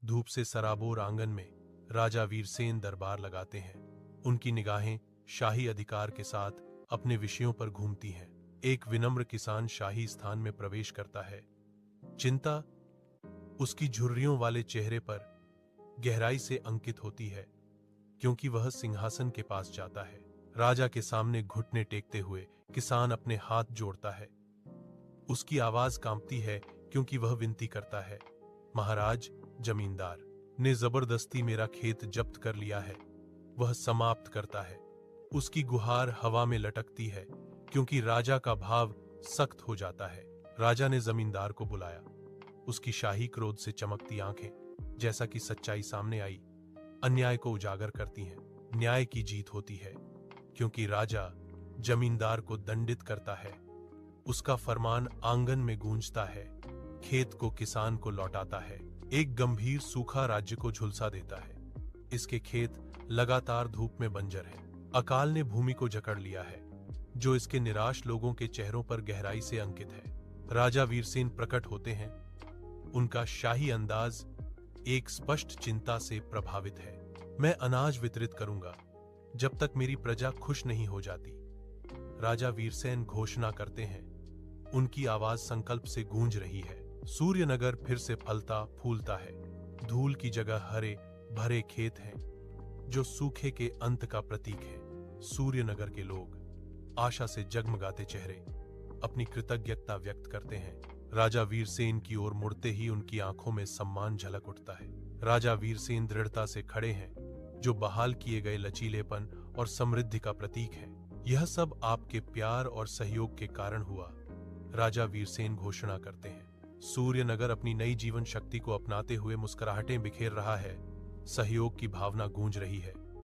धूप से सराबोर आंगन में राजा वीरसेन दरबार लगाते हैं। उनकी निगाहें शाही अधिकार के साथ अपने विषयों पर घूमती हैं। एक विनम्र किसान शाही स्थान में प्रवेश करता है। चिंता उसकी झुर्रियों वाले चेहरे पर गहराई से अंकित होती है, क्योंकि वह सिंहासन के पास जाता है। राजा के सामने घुटने टेकते हुए किसान अपने हाथ जोड़ता है। उसकी आवाज कांपती है क्योंकि वह विनती करता है, महाराज, जमींदार ने जबरदस्ती मेरा खेत जब्त कर लिया है। वह समाप्त करता है। उसकी गुहार हवा में लटकती है क्योंकि राजा का भाव सख्त हो जाता है। राजा ने जमींदार को बुलाया। उसकी शाही क्रोध से चमकती आंखें, जैसा कि सच्चाई सामने आई, अन्याय को उजागर करती हैं। न्याय की जीत होती है क्योंकि राजा जमींदार को दंडित करता है। उसका फरमान आंगन में गूंजता है, खेत को किसान को लौटाता है, एक गंभीर सूखा राज्य को झुलसा देता है। इसके खेत लगातार धूप में बंजर हैं। अकाल ने भूमि को जकड़ लिया है, जो इसके निराश लोगों के चेहरों पर गहराई से अंकित है। राजा वीरसेन प्रकट होते हैं। उनका शाही अंदाज एक स्पष्ट चिंता से प्रभावित है। मैं अनाज वितरित करूंगा जब तक मेरी प्रजा खुश नहीं हो जाती। राजा वीरसेन घोषणा करते हैं। उनकी आवाज संकल्प से गूंज रही है। सूर्यनगर फिर से फलता फूलता है। धूल की जगह हरे भरे खेत हैं, जो सूखे के अंत का प्रतीक है। सूर्यनगर के लोग आशा से जगमगाते चेहरे अपनी कृतज्ञता व्यक्त करते हैं। राजा वीरसेन की ओर मुड़ते ही उनकी आंखों में सम्मान झलक उठता है। राजा वीरसेन दृढ़ता से खड़े हैं, जो बहाल किए गए लचीलेपन और समृद्धि का प्रतीक है। यह सब आपके प्यार और सहयोग के कारण हुआ, राजा वीरसेन घोषणा करते हैं। सूर्यनगर अपनी नई जीवन शक्ति को अपनाते हुए मुस्कुराहटें बिखेर रहा है। सहयोग की भावना गूंज रही है।